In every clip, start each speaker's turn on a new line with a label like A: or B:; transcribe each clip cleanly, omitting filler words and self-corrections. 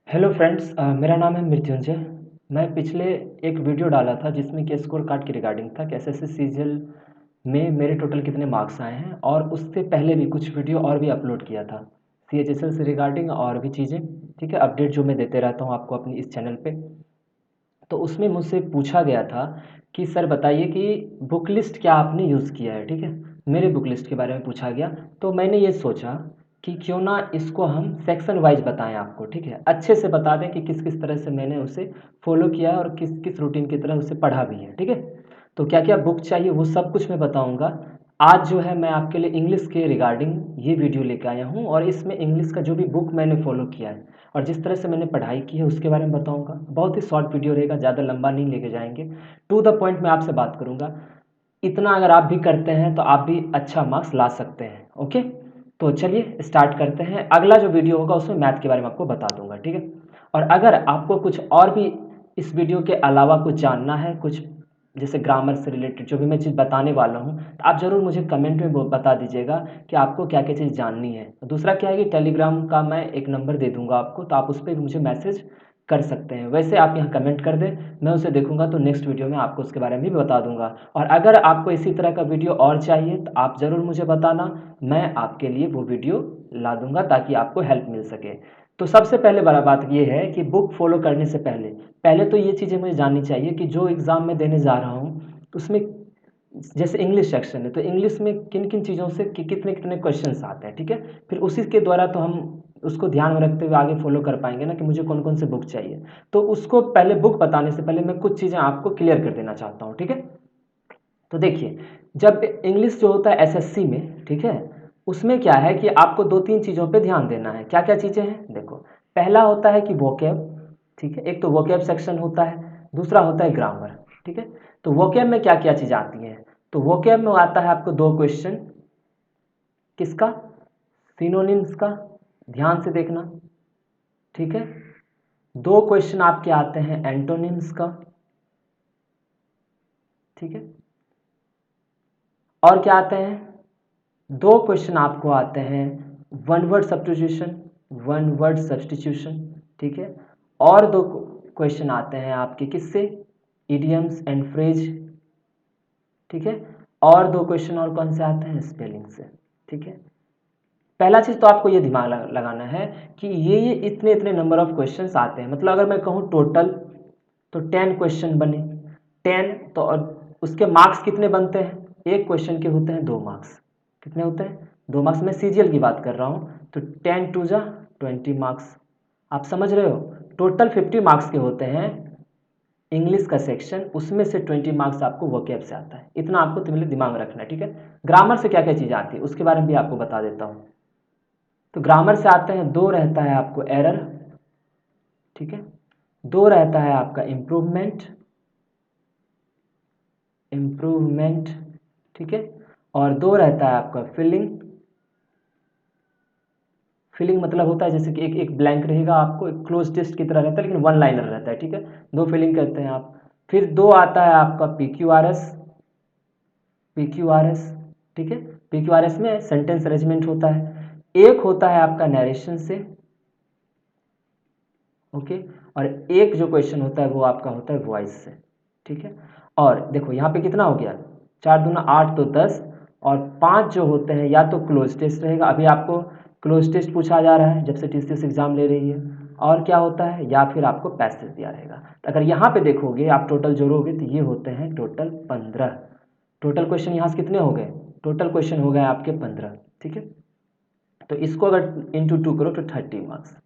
A: Hello friends, मेरा नाम है मृत्युंजय। मैं पिछले एक वीडियो डाला था जिसमें कि स्कोर कार्ड की रिगार्डिंग था कि एसएससी सीजीएल में मेरे टोटल कितने मार्क्स आए हैं, और उससे पहले भी कुछ वीडियो और भी अपलोड किया था सीएचएसएल से रिगार्डिंग और भी चीज़ें। ठीक है, अपडेट जो मैं देते रहता हूँ आपको अपनी इस चैनल पे। तो उसमें मुझसे पूछा गया था कि सर बताइए कि बुक लिस्ट क्या आपने यूज़ किया है। ठीक है, मेरे बुक लिस्ट के बारे में पूछा गया। तो मैंने ये सोचा कि क्यों ना इसको हम सेक्शन वाइज बताएं आपको। ठीक है, अच्छे से बता दें कि किस किस तरह से मैंने उसे फॉलो किया है और किस किस रूटीन की तरह उसे पढ़ा भी है। ठीक है, तो क्या क्या बुक चाहिए वो सब कुछ मैं बताऊंगा। आज जो है मैं आपके लिए इंग्लिश के रिगार्डिंग ये वीडियो लेकर आया हूँ, और इसमें इंग्लिश का जो भी बुक मैंने फॉलो किया है और जिस तरह से मैंने पढ़ाई की है उसके बारे में बताऊंगा। बहुत ही शॉर्ट वीडियो रहेगा, ज़्यादा लंबा नहीं लेके जाएंगे, टू द पॉइंट मैं आपसे बात करूंगा। इतना अगर आप भी करते हैं तो आप भी अच्छा मार्क्स ला सकते हैं। ओके, तो चलिए स्टार्ट करते हैं। अगला जो वीडियो होगा उसमें मैथ के बारे में आपको बता दूंगा। ठीक है, और अगर आपको कुछ और भी इस वीडियो के अलावा कुछ जानना है, कुछ जैसे ग्रामर से रिलेटेड जो भी मैं चीज़ बताने वाला हूँ, तो आप ज़रूर मुझे कमेंट में बता दीजिएगा कि आपको क्या क्या चीज़ जाननी है। दूसरा क्या है कि टेलीग्राम का मैं एक नंबर दे दूंगा आपको, तो आप उस पर भी मुझे मैसेज कर सकते हैं। वैसे आप यहाँ कमेंट कर दें, मैं उसे देखूंगा तो नेक्स्ट वीडियो में आपको उसके बारे में भी बता दूंगा। और अगर आपको इसी तरह का वीडियो और चाहिए तो आप ज़रूर मुझे बताना, मैं आपके लिए वो वीडियो ला दूंगा ताकि आपको हेल्प मिल सके। तो सबसे पहले बड़ा बात ये है कि बुक फॉलो करने से पहले पहले तो ये चीज़ें मुझे जाननी चाहिए कि जो एग्ज़ाम में देने जा रहा हूँ उसमें जैसे इंग्लिश सेक्शन है तो इंग्लिश में किन किन चीज़ों से कितने कितने क्वेश्चंस आते हैं। ठीक है, फिर उसी के द्वारा तो हम उसको ध्यान में रखते हुए आगे फॉलो कर पाएंगे ना कि मुझे कौन कौन से बुक चाहिए। तो उसको पहले बुक बताने से पहले मैं कुछ चीज़ें आपको क्लियर कर देना चाहता हूँ। ठीक है, तो देखिए, जब इंग्लिश जो होता है एसएससी में, ठीक है, उसमें क्या है कि आपको दो तीन चीज़ों पे ध्यान देना है। क्या क्या चीज़ें हैं देखो, पहला होता है कि वोकैब। ठीक है, एक तो वोकैब सेक्शन होता है, दूसरा होता है ग्रामर। ठीक है, तो वोकैब में क्या क्या चीज़ आती है, तो वोकैब में आता है आपको दो क्वेश्चन, किसका, सिनोनिम्स का, ध्यान से देखना। ठीक है, दो क्वेश्चन आपके आते हैं एंटोनिम्स का। ठीक है, और क्या आते हैं, दो क्वेश्चन आपको आते हैं one word substitution, one word substitution. ठीक है, और दो क्वेश्चन आते हैं आपके किससे, इडियम्स एंड फ्रेज। ठीक है, और दो क्वेश्चन और कौन से आते हैं, स्पेलिंग से। ठीक है, पहला चीज तो आपको ये दिमाग लगाना है कि ये इतने इतने नंबर ऑफ क्वेश्चंस आते हैं। मतलब अगर मैं कहूँ टोटल तो 10 क्वेश्चन बने, 10 तो, और उसके मार्क्स कितने बनते हैं, एक क्वेश्चन के होते हैं 2 मार्क्स। कितने होते हैं, 2 मार्क्स। मैं सीजीएल की बात कर रहा हूँ तो 10 टू जा 20 मार्क्स। आप समझ रहे हो, टोटल 50 मार्क्स के होते हैं इंग्लिश का सेक्शन, उसमें से 20 मार्क्स आपको वोकैब से आता है। इतना आपको दिमाग में रखना है। ठीक है, ग्रामर से क्या क्या चीज़ आती है उसके बारे में भी आपको बता देता हूँ। तो ग्रामर से आते हैं, दो रहता है आपको एरर। ठीक है, दो रहता है आपका इम्प्रूवमेंट, इम्प्रूवमेंट। ठीक है, और दो रहता है आपका फिलिंग। फिलिंग मतलब होता है जैसे कि एक एक ब्लैंक रहेगा, आपको एक क्लोज टेस्ट की तरह रहता है लेकिन वन लाइनर रहता है। ठीक है, दो फिलिंग करते हैं आप। फिर दो आता है आपका पीक्यूआरएस, पीक्यूआरएस। ठीक है, पीक्यूआरएस में सेंटेंस अरेंजमेंट होता है। एक होता है आपका नरेशन से। ओके, और एक जो क्वेश्चन होता है वो आपका होता है वॉइस से। ठीक है, और देखो यहाँ पे कितना हो गया, 4 दूना 8 तो 10, और 5 जो होते हैं या तो क्लोज टेस्ट रहेगा, अभी आपको क्लोज टेस्ट पूछा जा रहा है जब से टीसीएस एग्जाम ले रही है, और क्या होता है, या फिर आपको पैसेज दिया रहेगा। तो अगर यहाँ पे देखोगे आप टोटल जोड़ोगे तो ये होते हैं टोटल 15। टोटल क्वेश्चन यहाँ से कितने हो गए, टोटल क्वेश्चन हो गए आपके 15। ठीक है, तो इसको अगर इंटू 2 करो तो 30 मार्क्स।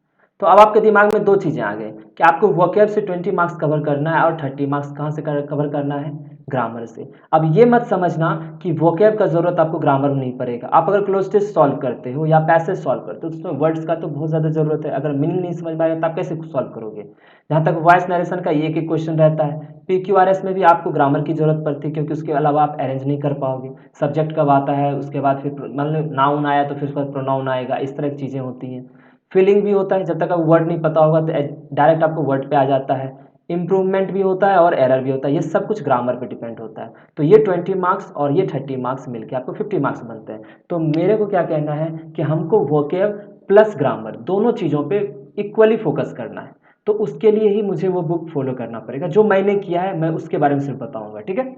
A: तो अब आपके दिमाग में दो चीज़ें आ गई कि आपको वोकैब से 20 मार्क्स कवर करना है और 30 मार्क्स कहाँ से कवर करना है, ग्रामर से। अब ये मत समझना कि वोकैब का जरूरत आपको ग्रामर में नहीं पड़ेगा। आप अगर क्लोज टेस्ट सॉल्व करते हो या पैसेज सॉल्व करते हो तो उसमें वर्ड्स का तो बहुत ज़्यादा जरूरत है। अगर मीनिंग नहीं समझ में आएगा तो आप कैसे सॉल्व करोगे। जहाँ तक वॉइस नरेशन का एक एक क्वेश्चन रहता है, पीक्यूआरएस में भी आपको ग्रामर की जरूरत पड़ती है क्योंकि उसके अलावा आप अरेंज नहीं कर पाओगे। सब्जेक्ट कब आता है, उसके बाद फिर मतलब नाउन आया तो फिर उसके बाद प्रोनाउन आएगा, इस तरह की चीज़ें होती हैं। फिलिंग भी होता है, जब तक आपको वर्ड नहीं पता होगा तो डायरेक्ट आपको वर्ड पे आ जाता है। इम्प्रूवमेंट भी होता है और एरर भी होता है, ये सब कुछ ग्रामर पे डिपेंड होता है। तो ये 20 मार्क्स और ये 30 मार्क्स मिलके आपको 50 मार्क्स बनते हैं। तो मेरे को क्या कहना है कि हमको वोकेब प्लस ग्रामर दोनों चीज़ों पे इक्वली फोकस करना है, तो उसके लिए ही मुझे वो बुक फॉलो करना पड़ेगा। जो मैंने किया है मैं उसके बारे में सिर्फ बताऊंगा, ठीक है।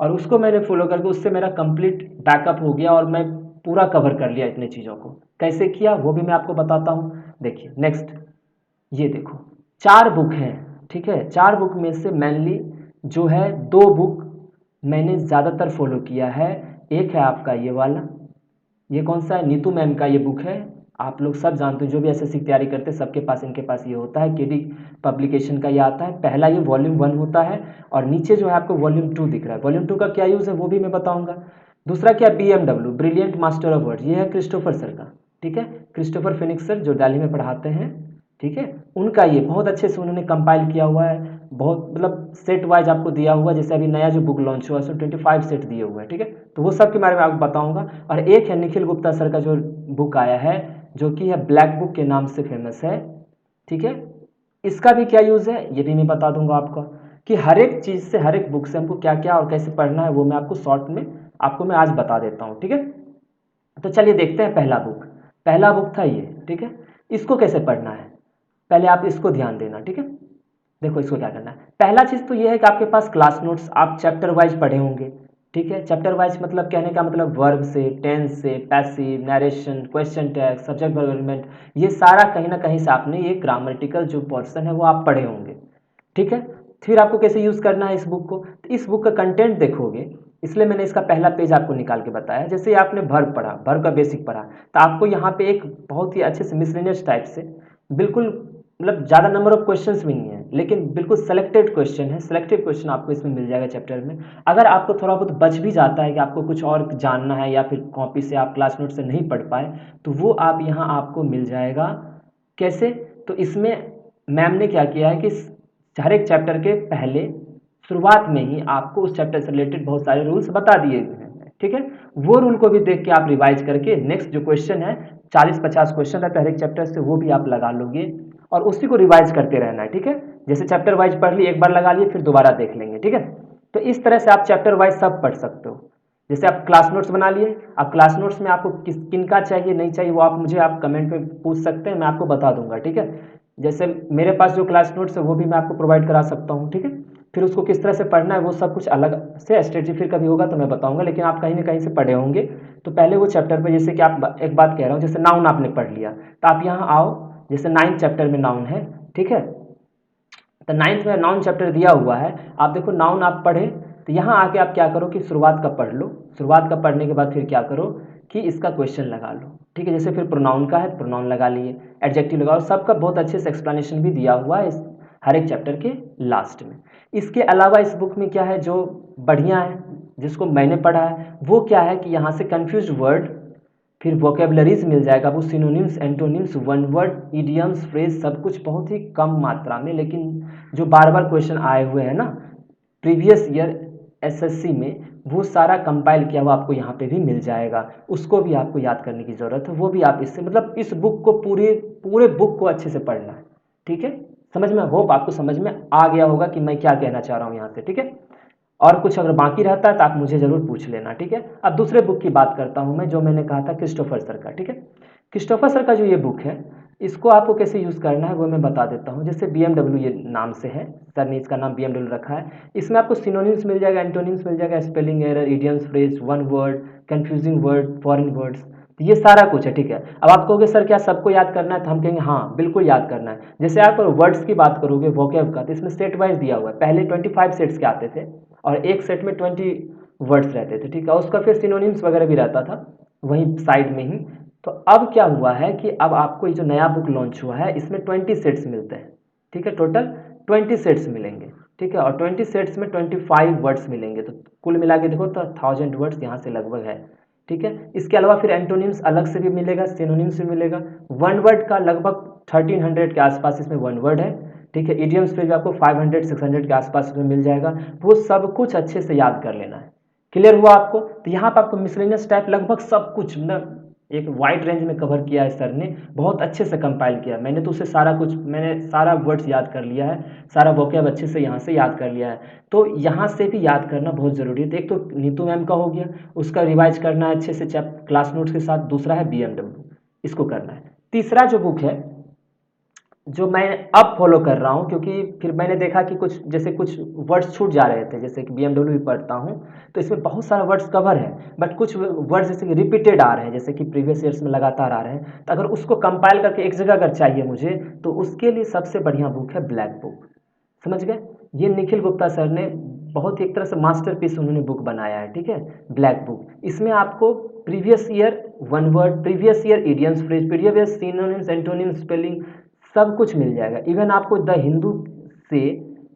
A: और उसको मैंने फॉलो करके उससे मेरा कंप्लीट बैकअप हो गया और मैं पूरा कवर कर लिया इतने चीज़ों को। कैसे किया वो भी मैं आपको बताता हूँ। देखिए नेक्स्ट, ये देखो 4 बुक हैं, ठीक है। 4 बुक में से मेनली जो है 2 बुक मैंने ज़्यादातर फॉलो किया है। एक है आपका ये वाला, ये कौन सा है, नीतू मैम का ये बुक है। आप लोग सब जानते हो, जो भी एसएससी की तैयारी करते हैं सबके पास इनके पास ये होता है, केडी पब्लिकेशन का ये आता है। पहला ये वॉल्यूम 1 होता है और नीचे जो है आपको वॉल्यूम 2 दिख रहा है। वॉल्यूम 2 का क्या यूज़ है वो भी मैं बताऊंगा। दूसरा क्या, BMW brilliant master of words, ये है क्रिस्टोफर सर का, ठीक है। क्रिस्टोफर फिनिक्स सर जो दिल्ली में पढ़ाते हैं, ठीक है, उनका ये बहुत अच्छे से उन्होंने कंपाइल किया हुआ है। बहुत मतलब सेट वाइज आपको दिया हुआ है, जैसे अभी नया जो बुक लॉन्च हुआ है उसमें 25 सेट दिए हुए हैं, ठीक है। तो वो सब के बारे में आपको बताऊंगा। और एक है निखिल गुप्ता सर का जो बुक आया है, जो कि है ब्लैक बुक के नाम से फेमस है, ठीक है। इसका भी क्या यूज़ है ये भी मैं बता दूंगा आपको, कि हर एक चीज़ से, हर एक बुक से हमको क्या क्या और कैसे पढ़ना है वो मैं आपको शॉर्ट में आपको मैं आज बता देता हूँ, ठीक है। तो चलिए देखते हैं पहला बुक। पहला बुक था ये, ठीक है। इसको कैसे पढ़ना है, पहले आप इसको ध्यान देना, ठीक है। देखो इसको क्या करना है, पहला चीज़ तो ये है कि आपके पास क्लास नोट्स आप चैप्टर वाइज पढ़े होंगे, ठीक है। चैप्टर वाइज मतलब कहने का मतलब वर्ब से, टेंस से, passive, narration, question tag, subject development, ये सारा कहीं ना कहीं से आपने ये ग्रामेटिकल जो पोर्शन है वो आप पढ़े होंगे, ठीक है। फिर आपको कैसे यूज़ करना है इस बुक को, तो इस बुक का कंटेंट देखोगे, इसलिए मैंने इसका पहला पेज आपको निकाल के बताया। जैसे आपने वर्ब पढ़ा, वर्ब का बेसिक पढ़ा, तो आपको यहाँ पे एक बहुत ही अच्छे से मिसलेनियस टाइप से, बिल्कुल मतलब ज़्यादा नंबर ऑफ क्वेश्चंस भी नहीं है, लेकिन बिल्कुल सेलेक्टेड क्वेश्चन है, सेलेक्टेड क्वेश्चन आपको इसमें मिल जाएगा चैप्टर में। अगर आपको थोड़ा बहुत बच भी जाता है कि आपको कुछ और जानना है या फिर कॉपी से आप क्लास नोट से नहीं पढ़ पाए, तो वो आप यहाँ आपको मिल जाएगा। कैसे, तो इसमें मैम ने क्या किया है कि हर एक चैप्टर के पहले शुरुआत में ही आपको उस चैप्टर से रिलेटेड बहुत सारे रूल्स बता दिए गए हैं, ठीक है। वो रूल को भी देख के आप रिवाइज करके नेक्स्ट जो क्वेश्चन है, 40-50 क्वेश्चन रहता है हर एक चैप्टर से, वो भी आप लगा लोगे और उसी को रिवाइज करते रहना है, ठीक है। जैसे चैप्टर वाइज पढ़ लिए, एक बार लगा लिए, फिर दोबारा देख लेंगे, ठीक है। तो इस तरह से आप चैप्टर वाइज सब पढ़ सकते हो। जैसे आप क्लास नोट्स बना लिए, अब क्लास नोट्स में आपको किन का चाहिए नहीं चाहिए वो आप मुझे आप कमेंट में पूछ सकते हैं, मैं आपको बता दूंगा, ठीक है। जैसे मेरे पास जो क्लास नोट्स है वो भी मैं आपको प्रोवाइड करा सकता हूँ, ठीक है। फिर उसको किस तरह से पढ़ना है वो सब कुछ अलग से स्ट्रेटजी फिर कभी होगा तो मैं बताऊंगा, लेकिन आप कहीं ना कहीं से पढ़े होंगे। तो पहले वो चैप्टर पे, जैसे कि आप एक बात कह रहा हूँ, जैसे नाउन आपने पढ़ लिया, तो आप यहाँ आओ, जैसे 9th चैप्टर में नाउन है, ठीक है। तो 9th में नाउन चैप्टर दिया हुआ है, आप देखो नाउन आप पढ़े, तो यहाँ आके आप क्या करो कि शुरुआत का पढ़ लो। शुरुआत का पढ़ने के बाद फिर क्या करो कि इसका क्वेश्चन लगा लो, ठीक है। जैसे फिर प्रोनाउन का है, प्रोनाउन लगा लिए, एडजेक्टिव लगाओ, सबका बहुत अच्छे से एक्सप्लेनेशन भी दिया हुआ है इस हर एक चैप्टर के लास्ट में। इसके अलावा इस बुक में क्या है जो बढ़िया है, जिसको मैंने पढ़ा है, वो क्या है कि यहाँ से कन्फ्यूज वर्ड, फिर वोकेबलरीज मिल जाएगा, वो synonyms, antonyms, one word, idioms, phrase, सब कुछ बहुत ही कम मात्रा में, लेकिन जो बार बार क्वेश्चन आए हुए हैं ना प्रीवियस ईयर एसएससी में, वो सारा कंपाइल किया हुआ आपको यहाँ पे भी मिल जाएगा। उसको भी आपको याद करने की ज़रूरत है, वो भी आप इससे मतलब इस बुक को पूरे पूरे बुक को अच्छे से पढ़ना है, ठीक है। समझ में, होप आपको समझ में आ गया होगा कि मैं क्या कहना चाह रहा हूँ यहाँ से, ठीक है। और कुछ अगर बाकी रहता है तो आप मुझे ज़रूर पूछ लेना, ठीक है। अब दूसरे बुक की बात करता हूँ मैं, जो मैंने कहा था क्रिस्टोफर सर का, ठीक है। क्रिस्टोफर सर का जो ये बुक है, इसको आपको कैसे यूज़ करना है वो मैं बता देता हूँ। जैसे BMW ये नाम से है, सर ने इसका नाम BMW रखा है। इसमें आपको सिनोनिम्स मिल जाएगा, एंटोनिम्स मिल जाएगा, spelling error, idioms, phrase, one word, confusing word, foreign words, तो ये सारा कुछ है, ठीक है। अब आप कहोगे सर क्या सबको याद करना है, तो हम कहेंगे हाँ बिल्कुल याद करना है। जैसे आप वर्ड्स की बात करोगे, वोकैब का, तो इसमें सेट वाइज दिया हुआ है। पहले 25 सेट्स के आते थे और एक सेट में 20 वर्ड्स रहते थे, ठीक है। उसका फिर सिनोनिम्स वगैरह भी रहता था वहीं साइड में ही। तो अब क्या हुआ है कि अब आपको ये जो नया बुक लॉन्च हुआ है इसमें 20 सेट्स मिलते हैं, ठीक है। टोटल 20 सेट्स मिलेंगे, ठीक है। और 20 सेट्स में 25 वर्ड्स मिलेंगे, तो कुल मिला के देखो तो 1000 वर्ड्स यहाँ से लगभग है, ठीक है। इसके अलावा फिर एंटोनिम्स अलग से भी मिलेगा, सिनोनिम्स भी मिलेगा। वन वर्ड का लगभग 1300 के आसपास इसमें वन वर्ड है, ठीक है। इडियम्स फिर भी आपको 500-600 के आसपास में मिल जाएगा। वो सब कुछ अच्छे से याद कर लेना है। क्लियर हुआ आपको, तो यहाँ पर आपको मिसलेनियस टाइप लगभग सब कुछ मतलब एक वाइड रेंज में कवर किया है सर ने, बहुत अच्छे से कंपाइल किया। मैंने तो उसे सारा कुछ, मैंने सारा वर्ड्स याद कर लिया है, सारा वोकैब अच्छे से यहाँ से याद कर लिया है। तो यहाँ से भी याद करना बहुत ज़रूरी है। तो एक तो नीतू मैम का हो गया, उसका रिवाइज करना है अच्छे से क्लास नोट्स के साथ। दूसरा है BMW, इसको करना है। तीसरा जो बुक है जो मैं अब फॉलो कर रहा हूँ, क्योंकि फिर मैंने देखा कि कुछ जैसे कुछ वर्ड्स छूट जा रहे थे, जैसे कि BMW भी पढ़ता हूँ तो इसमें बहुत सारा वर्ड्स कवर है, बट कुछ वर्ड्स जैसे कि रिपीटेड आ रहे हैं, जैसे कि प्रीवियस ईयर्स में लगातार आ रहे हैं, तो अगर उसको कंपाइल करके एक जगह अगर चाहिए मुझे, तो उसके लिए सबसे बढ़िया बुक है ब्लैक बुक। समझ गए? ये निखिल गुप्ता सर ने बहुत ही एक तरह से मास्टरपीस उन्होंने बुक बनाया है, ठीक है, ब्लैक बुक। इसमें आपको previous year one word, previous year idioms, phrase, previous synonyms, antonyms, spelling, सब कुछ मिल जाएगा। इवन आपको द हिंदू से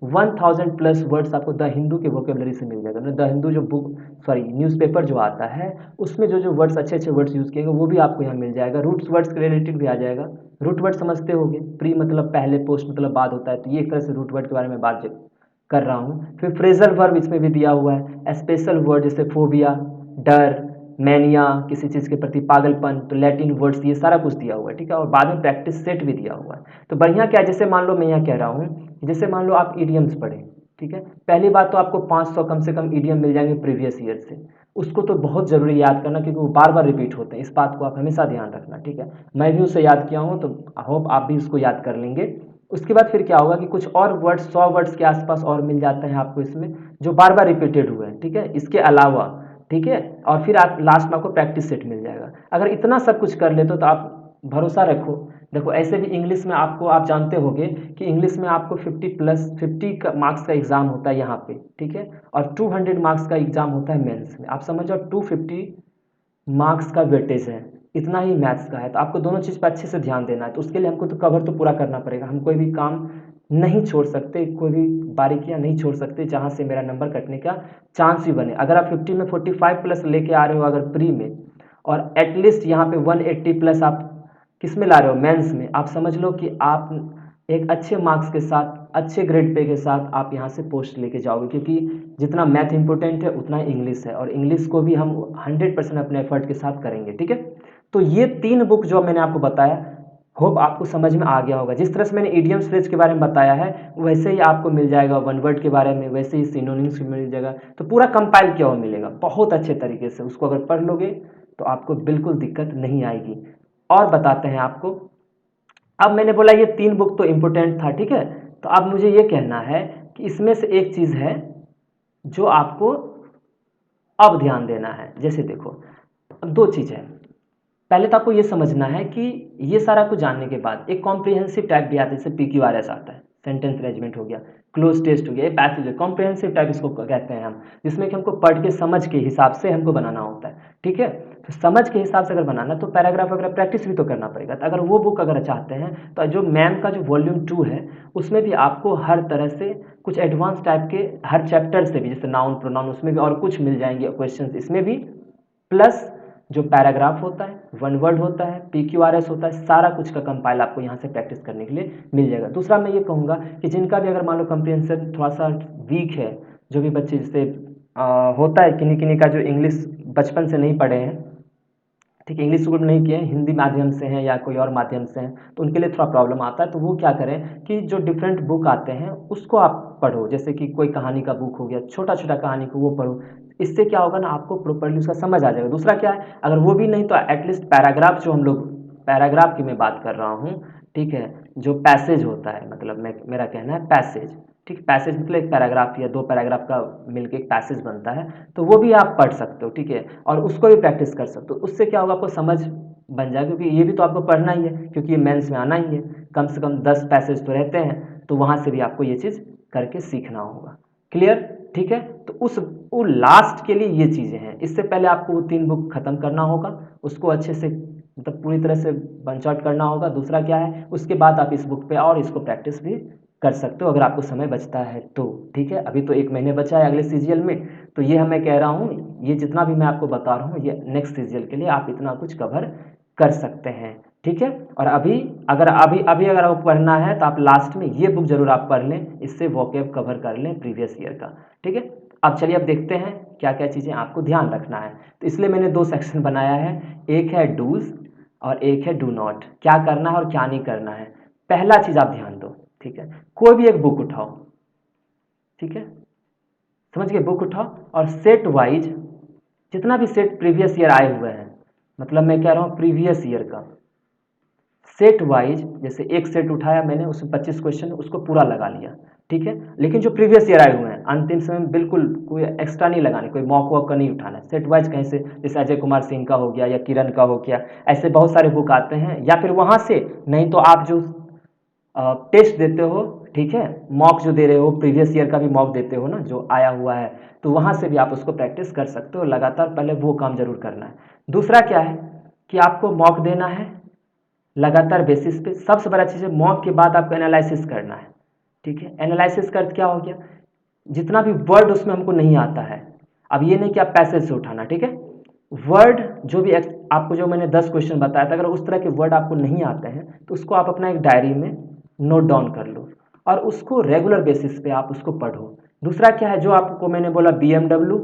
A: 1000+ वर्ड्स आपको द हिंदू के वोकेबलरी से मिल जाएगा। मतलब द हिंदू जो बुक, सॉरी न्यूज़पेपर जो आता है, उसमें जो जो वर्ड्स अच्छे अच्छे वर्ड्स यूज़ किए गए वो भी आपको यहाँ मिल जाएगा। रूट्स वर्ड्स के रिलेटेड भी आ जाएगा। रूट वर्ड समझते होगे, प्री मतलब पहले, पोस्ट मतलब बाद होता है, तो ये एक तरह से रूट वर्ड के बारे में बात कर रहा हूँ। फिर फ्रेजल वर्ब इसमें भी दिया हुआ है, स्पेशल वर्ड जैसे फोबिया, डर, मैनिया, किसी चीज़ के प्रति पागलपन, तो लैटिन वर्ड्स, ये सारा कुछ दिया हुआ है, ठीक है। और बाद में प्रैक्टिस सेट भी दिया हुआ है। तो बढ़िया क्या है, जैसे मान लो मैं यहाँ कह रहा हूँ, जैसे मान लो आप ईडियम्स पढ़ें, ठीक है, पहली बात तो आपको 500 कम से कम ईडियम मिल जाएंगे प्रीवियस ईयर से। उसको तो बहुत ज़रूरी याद करना, क्योंकि वो बार बार रिपीट होते हैं, इस बात को आप हमेशा ध्यान रखना, ठीक है। मैं भी उसे याद किया हूँ, तो होप आप भी इसको याद कर लेंगे। उसके बाद फिर क्या होगा कि कुछ और वर्ड्स, 100 वर्ड्स के आसपास और मिल जाते हैं आपको इसमें, जो बार बार रिपीटेड हुए हैं, ठीक है, इसके अलावा, ठीक है। और फिर आप लास्ट में आपको प्रैक्टिस सेट मिल जाएगा। अगर इतना सब कुछ कर लेते हो तो आप भरोसा रखो। देखो ऐसे भी इंग्लिश में आपको, आप जानते होंगे कि इंग्लिश में आपको 50 मार्क्स का एग्जाम होता है यहाँ पे, ठीक है, और 200 मार्क्स का एग्जाम होता है मेंस में। आप समझो 250 मार्क्स का वेटेज है, इतना ही मैथ्स का है। तो आपको दोनों चीज़ पर अच्छे से ध्यान देना है। तो उसके लिए हमको तो कवर तो पूरा करना पड़ेगा, हम कोई भी काम नहीं छोड़ सकते, कोई भी बारीकियां नहीं छोड़ सकते जहां से मेरा नंबर कटने का चांस ही बने। अगर आप 50 में 45+ लेके आ रहे हो अगर प्री में, और एटलीस्ट यहाँ पे 180+ आप किस में ला रहे हो, मेंस में, आप समझ लो कि आप एक अच्छे मार्क्स के साथ, अच्छे ग्रेड पे के साथ आप यहाँ से पोस्ट लेके जाओगे। क्योंकि जितना मैथ इंपॉर्टेंट है उतना इंग्लिश है, और इंग्लिश को भी हम 100% अपने एफर्ट के साथ करेंगे, ठीक है। तो ये 3 बुक जो मैंने आपको बताया, होप आपको समझ में आ गया होगा। जिस तरह से मैंने इडियम्स फ्रेज के बारे में बताया है, वैसे ही आपको मिल जाएगा वन वर्ड के बारे में, वैसे ही सिनोनिम्स भी मिल जाएगा। तो पूरा कंपाइल किया हुआ मिलेगा बहुत अच्छे तरीके से। उसको अगर पढ़ लोगे तो आपको बिल्कुल दिक्कत नहीं आएगी। और बताते हैं आपको, अब मैंने बोला ये 3 बुक तो इम्पोर्टेंट था, ठीक है। तो अब मुझे ये कहना है कि इसमें से एक चीज़ है जो आपको अब ध्यान देना है। जैसे देखो, अब 2 चीज़ है। पहले तो आपको ये समझना है कि ये सारा कुछ जानने के बाद एक कॉम्प्रिहेंसिव टाइप भी आता है, जैसे PQRS आता है, सेंटेंस अरेंजमेंट हो गया, क्लोज टेस्ट हो गया, ये पैसेज है, कॉम्प्रिहेंसिव टाइप इसको कहते हैं हम, जिसमें कि हमको पढ़ के समझ के हिसाब से हमको बनाना होता है, ठीक है। तो समझ के हिसाब से अगर बनाना तो पैराग्राफ वगैरह प्रैक्टिस भी तो करना पड़ेगा। तो अगर वो बुक अगर चाहते हैं तो जो मैम का जो वॉल्यूम 2 है, उसमें भी आपको हर तरह से कुछ एडवांस टाइप के हर चैप्टर से भी, जैसे नाउन प्रोनाउन, उसमें भी और कुछ मिल जाएंगे क्वेश्चन इसमें भी, प्लस जो पैराग्राफ होता है, वन वर्ड होता है, PQRS होता है, सारा कुछ का कंपाइल आपको यहाँ से प्रैक्टिस करने के लिए मिल जाएगा। दूसरा मैं ये कहूँगा कि जिनका भी अगर मान लो कंप्रिहेंशन थोड़ा सा वीक है, जो भी बच्चे जैसे होता है किन्हीं किन्हीं का जो इंग्लिश बचपन से नहीं पढ़े हैं, ठीक है, इंग्लिश स्कूल में नहीं किए हैं, हिंदी माध्यम से हैं या कोई और माध्यम से हैं, तो उनके लिए थोड़ा प्रॉब्लम आता है। तो वो क्या करें कि जो डिफरेंट बुक आते हैं उसको आप पढ़ो, जैसे कि कोई कहानी का बुक हो गया, छोटा छोटा कहानी को वो पढ़ो। इससे क्या होगा ना, आपको प्रॉपरली उसका समझ आ जाएगा। दूसरा क्या है, अगर वो भी नहीं तो एटलीस्ट पैराग्राफ, जो हम लोग पैराग्राफ की मैं बात कर रहा हूँ, ठीक है, जो पैसेज होता है, मतलब मैं, मेरा कहना है पैसेज, ठीक, पैसेज मतलब एक पैराग्राफ या 2 पैराग्राफ का मिलके एक पैसेज बनता है, तो वो भी आप पढ़ सकते हो, ठीक है, और उसको भी प्रैक्टिस कर सकते हो। उससे क्या होगा, आपको समझ बन जाएगा, क्योंकि ये भी तो आपको पढ़ना ही है, क्योंकि ये मेंस में आना ही है। कम से कम 10 पैसेज तो रहते हैं, तो वहाँ से भी आपको ये चीज़ करके सीखना होगा। क्लियर? ठीक है। तो उस वो लास्ट के लिए ये चीज़ें हैं। इससे पहले आपको वो 3 बुक खत्म करना होगा, उसको अच्छे से मतलब पूरी तरह से पंच आउट करना होगा। दूसरा क्या है, उसके बाद आप इस बुक पे और इसको प्रैक्टिस भी कर सकते हो अगर आपको समय बचता है तो, ठीक है। अभी तो 1 महीने बचा है अगले सीजीएल में, तो ये मैं कह रहा हूँ, ये जितना भी मैं आपको बता रहा हूँ, ये नेक्स्ट सीजीएल के लिए आप इतना कुछ कवर कर सकते हैं, ठीक है। और अभी अगर आपको पढ़ना है तो आप लास्ट में ये बुक जरूर आप पढ़ लें, इससे वोकेब कवर कर लें प्रीवियस ईयर का, ठीक है। अब चलिए अब देखते हैं क्या क्या चीज़ें आपको ध्यान रखना है। तो इसलिए मैंने 2 सेक्शन बनाया है, एक है डूज और एक है डू नॉट, क्या करना है और क्या नहीं करना है। पहला चीज़ आप ध्यान दो, ठीक है, कोई भी एक बुक उठाओ, ठीक है, समझ गए, बुक उठाओ और सेट वाइज जितना भी सेट प्रीवियस ईयर आए हुए हैं, मतलब मैं कह रहा हूँ प्रीवियस ईयर का सेट वाइज, जैसे एक सेट उठाया मैंने, उसमें 25 क्वेश्चन, उसको पूरा लगा लिया, ठीक है। लेकिन जो प्रीवियस ईयर आए हुए हैं अंतिम समय में बिल्कुल कोई एक्स्ट्रा नहीं लगाने, कोई मॉक वॉक का नहीं उठाना, सेट वाइज कहीं से, जैसे अजय कुमार सिंह का हो गया या किरण का हो गया, ऐसे बहुत सारे बुक आते हैं, या फिर वहाँ से, नहीं तो आप जो टेस्ट देते हो, ठीक है, मॉक जो दे रहे हो, प्रीवियस ईयर का भी मॉक देते हो ना जो आया हुआ है, तो वहाँ से भी आप उसको प्रैक्टिस कर सकते हो। लगातार पहले वो काम जरूर करना है। दूसरा क्या है कि आपको मॉक देना है लगातार बेसिस पे। सबसे बड़ा चीज़ है मॉक के बाद आपको एनालिसिस करना है, ठीक है। एनालिसिस कर क्या हो गया, जितना भी वर्ड उसमें हमको नहीं आता है, अब ये नहीं कि आप पैसेज से उठाना, ठीक है, वर्ड जो भी आपको, जो मैंने 10 क्वेश्चन बताया था, अगर उस तरह के वर्ड आपको नहीं आते हैं तो उसको आप अपना एक डायरी में नोट डाउन कर लो और उसको रेगुलर बेसिस पे आप उसको पढ़ो। दूसरा क्या है, जो आपको मैंने बोला BMW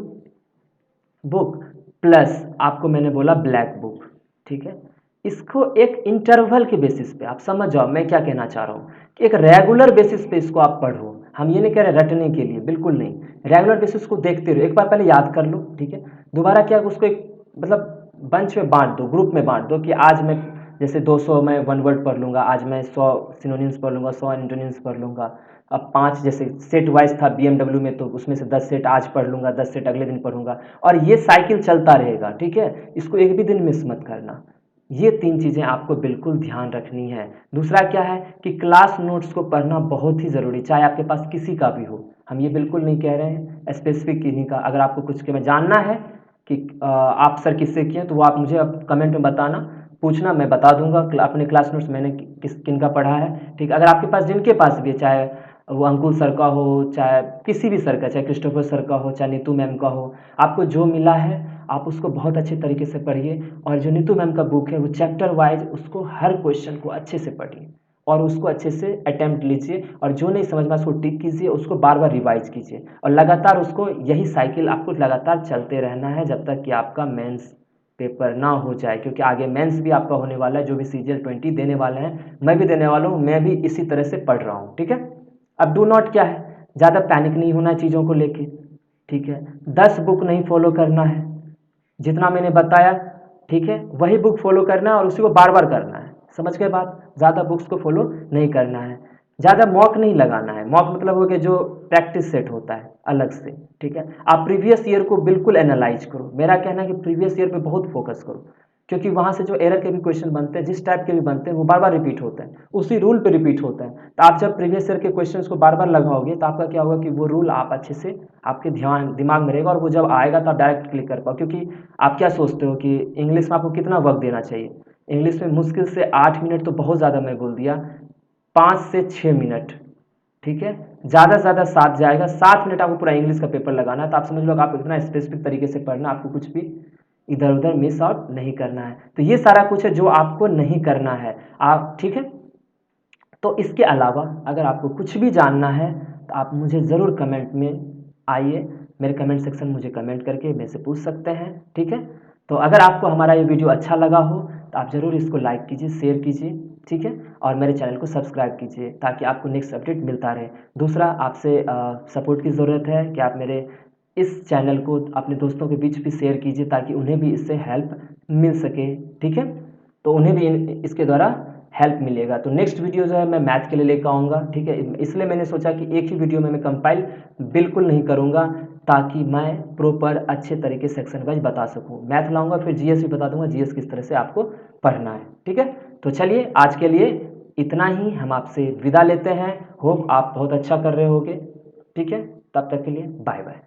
A: बुक प्लस आपको मैंने बोला ब्लैक बुक, ठीक है, इसको एक इंटरवल के बेसिस पे आप समझ जाओ मैं क्या कहना चाह रहा हूँ, कि एक रेगुलर बेसिस पे इसको आप पढ़ो। हम ये नहीं कह रहे रटने के लिए, बिल्कुल नहीं, रेगुलर बेसिस को देखते रहो। एक बार पहले याद कर लो, ठीक है, दोबारा क्या उसको एक मतलब बंच में बांट दो, ग्रुप में बांट दो, कि आज मैं जैसे 200 मैं वन वर्ड पढ़ लूँगा, आज मैं 100 सिनोनिम्स पढ़ लूँगा, 100 एंटोनिम्स पढ़ लूँगा। अब 5 जैसे सेट वाइज था BMW में, तो उसमें से 10 सेट आज पढ़ लूँगा, 10 सेट अगले दिन पढ़ूंगा, और ये साइकिल चलता रहेगा, ठीक है। इसको एक भी दिन मिस मत करना। ये 3 चीज़ें आपको बिल्कुल ध्यान रखनी है। दूसरा क्या है कि क्लास नोट्स को पढ़ना बहुत ही ज़रूरी, चाहे आपके पास किसी का भी हो। हम ये बिल्कुल नहीं कह रहे हैं स्पेसिफिक किन्हीं का, अगर आपको कुछ के में जानना है कि आप सर किससे किए तो वो आप मुझे अब कमेंट में बताना, पूछना, मैं बता दूंगा अपने क्लास नोट्स मैंने किन का पढ़ा है, ठीक। अगर आपके पास जिनके पास भी है, चाहे वो अंकुल सर का हो, चाहे किसी भी सर का, चाहे क्रिस्टोफर सर का हो, चाहे नीतू मैम का हो, आपको जो मिला है आप उसको बहुत अच्छे तरीके से पढ़िए। और जो नीतू मैम का बुक है वो चैप्टर वाइज उसको हर क्वेश्चन को अच्छे से पढ़िए और उसको अच्छे से अटेम्प्ट लीजिए, और जो नहीं समझ में उसको टिक कीजिए, उसको बार बार रिवाइज कीजिए, और लगातार उसको, यही साइकिल आपको लगातार चलते रहना है जब तक कि आपका मेंस पेपर ना हो जाए। क्योंकि आगे मेंस भी आपका होने वाला है, जो भी CGL 20 देने वाले हैं, मैं भी देने वाला हूँ, मैं भी इसी तरह से पढ़ रहा हूँ, ठीक है। अब डू नॉट क्या है, ज़्यादा पैनिक नहीं होना चीज़ों को लेके, ठीक है। 10 बुक नहीं फॉलो करना है, जितना मैंने बताया, ठीक है, वही बुक फॉलो करना है और उसी को बार बार करना है। समझ के बाद ज़्यादा बुक्स को फॉलो नहीं करना है, ज़्यादा मॉक नहीं लगाना है। मॉक मतलब हो गया जो प्रैक्टिस सेट होता है अलग से, ठीक है। आप प्रीवियस ईयर को बिल्कुल एनालाइज करो, मेरा कहना है कि प्रीवियस ईयर पे बहुत फोकस करो, क्योंकि वहाँ से जो एरर के भी क्वेश्चन बनते हैं, जिस टाइप के भी बनते हैं, वो बार बार रिपीट होते हैं, उसी रूल पे रिपीट होता है। तो आप जब प्रीवियस ईयर के क्वेश्चंस को बार बार लगाओगे तो आपका क्या होगा कि वो रूल आप अच्छे से आपके ध्यान दिमाग में रहेगा, और वो जब आएगा तो आप डायरेक्ट क्लिक कर पाओ। क्योंकि आप क्या सोचते हो कि इंग्लिश में आपको कितना वक्त देना चाहिए, इंग्लिश में मुश्किल से 8 मिनट तो बहुत ज़्यादा मैं बोल दिया, 5 से 6 मिनट, ठीक है, ज़्यादा से ज़्यादा 7 जाएगा, 7 मिनट आपको पूरा इंग्लिश का पेपर लगाना है। तो आप समझ लो आप इतना स्पेसिफिक तरीके से पढ़ना, आपको कुछ भी इधर उधर मिस आउट नहीं करना है। तो ये सारा कुछ है जो आपको नहीं करना है आप, ठीक है। तो इसके अलावा अगर आपको कुछ भी जानना है तो आप मुझे ज़रूर कमेंट में आइए, मेरे कमेंट सेक्शन में मुझे कमेंट करके मेरे से पूछ सकते हैं, ठीक है। तो अगर आपको हमारा ये वीडियो अच्छा लगा हो तो आप ज़रूर इसको लाइक कीजिए, शेयर कीजिए, ठीक है, और मेरे चैनल को सब्सक्राइब कीजिए ताकि आपको नेक्स्ट अपडेट मिलता रहे। दूसरा, आपसे सपोर्ट की ज़रूरत है कि आप मेरे इस चैनल को अपने दोस्तों के बीच भी शेयर कीजिए ताकि उन्हें भी इससे हेल्प मिल सके, ठीक है, तो उन्हें भी इसके द्वारा हेल्प मिलेगा। तो नेक्स्ट वीडियो जो है मैं मैथ के लिए लेकर आऊँगा, ठीक है। इसलिए मैंने सोचा कि एक ही वीडियो में मैं कंपाइल बिल्कुल नहीं करूँगा, ताकि मैं प्रॉपर अच्छे तरीके सेक्शन वाइज बता सकूँ। मैथ लाऊंगा, फिर GS भी बता दूंगा, GS किस तरह से आपको पढ़ना है, ठीक है। तो चलिए आज के लिए इतना ही, हम आपसे विदा लेते हैं। होप आप बहुत अच्छा कर रहे होगे, ठीक है। तब तक के लिए बाय बाय।